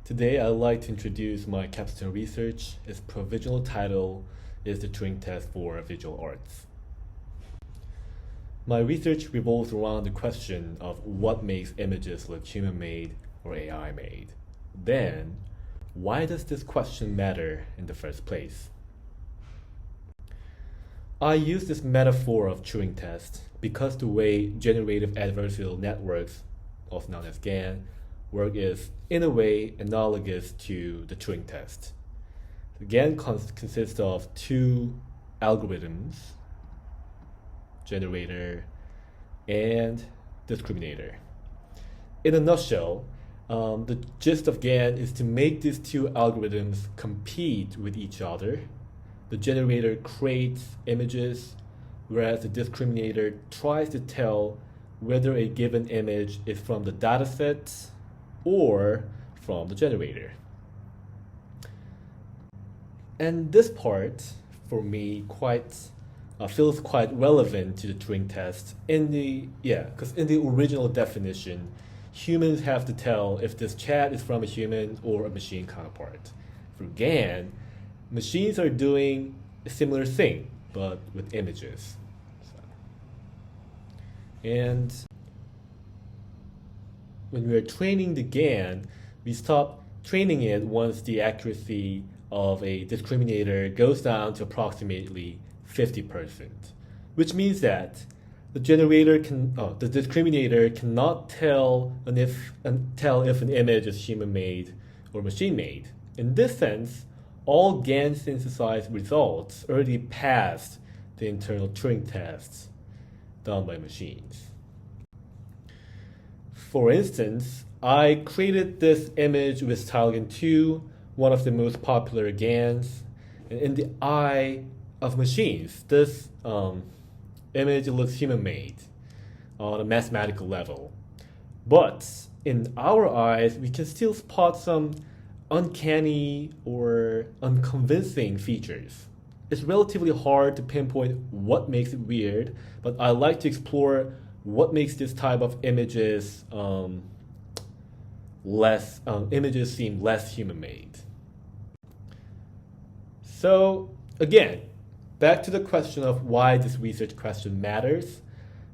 Today, I'd like to introduce my capstone research. Its provisional title is the Turing Test for Visual Arts. My research revolves around the question of what makes images look human-made or AI-made. Then, why does this question matter in the first place? I use this metaphor of Turing test because the way generative adversarial networks, also known as GAN, work is, in a way, analogous to the Turing test. The GAN consists of two algorithms, generator and discriminator. In a nutshell, the gist of GAN is to make these two algorithms compete with each other. The generator creates images, whereas the discriminator tries to tell whether a given image is from the dataset or from the generator. And this part, for me, feels quite relevant to the Turing test because in the original definition, humans have to tell if this chat is from a human or a machine counterpart. For GAN, machines are doing a similar thing, but with images. And when we are training the GAN, we stop training it once the accuracy of a discriminator goes down to approximately 50%, which means that the discriminator cannot tell if an image is human-made or machine-made. In this sense, all GAN synthesized results already passed the internal Turing tests done by machines. For instance, I created this image with Talgan 2, one of the most popular GANs. And in the eye of machines, this image looks human-made on a mathematical level. But in our eyes, we can still spot some uncanny or unconvincing features. It's relatively hard to pinpoint what makes it weird, but I like to explore what makes this type of images seem less human-made. So again, back to the question of why this research question matters.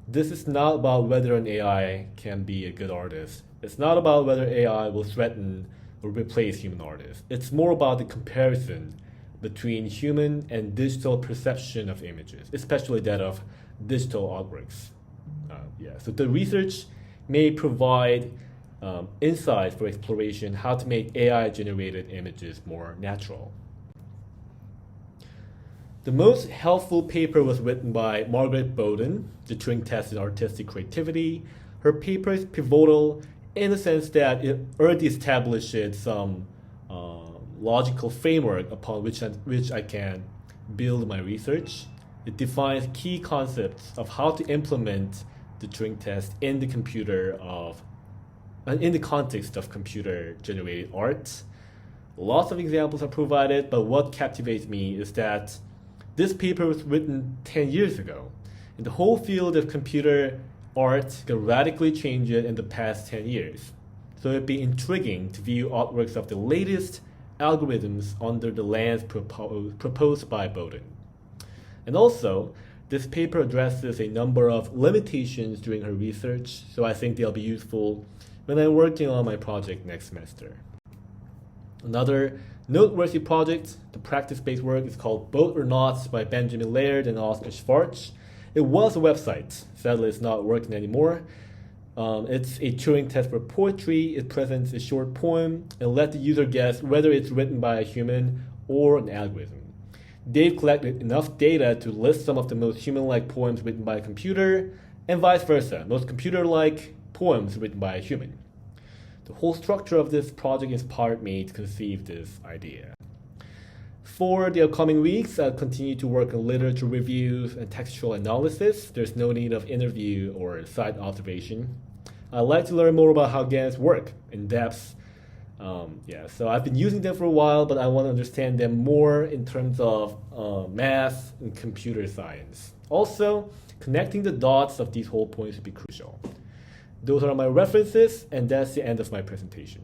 This is not about whether an AI can be a good artist. It's not about whether AI will threaten or replace human artists. It's more about the comparison between human and digital perception of images, especially that of digital artworks. So the research may provide insights for exploration how to make AI-generated images more natural. The most helpful paper was written by Margaret Bowden, The Turing Test in Artistic Creativity. Her paper is pivotal in the sense that it already establishes some logical framework upon which I can build my research. It defines key concepts of how to implement the Turing test in the context of computer-generated art. Lots of examples are provided, but what captivates me is that this paper was written 10 years ago, and the whole field of computer art got radically changed in the past 10 years. So it'd be intriguing to view artworks of the latest algorithms under the lens proposed by Bowden. And also, this paper addresses a number of limitations during her research, so I think they'll be useful when I'm working on my project next semester. Another noteworthy project, the practice-based work, is called Both or Not by Benjamin Laird and Oscar Schwartz. It was a website. Sadly, it's not working anymore. It's a Turing test for poetry. It presents a short poem and let the user guess whether it's written by a human or an algorithm. They've collected enough data to list some of the most human-like poems written by a computer, and vice versa, most computer-like poems written by a human. The whole structure of this project inspired me to conceive this idea. For the upcoming weeks, I'll continue to work on literature reviews and textual analysis. There's no need of interview or site observation. I'd like to learn more about how GANs work in depth. So I've been using them for a while, but I want to understand them more in terms of math and computer science. Also, connecting the dots of these whole points would be crucial. Those are my references, and that's the end of my presentation.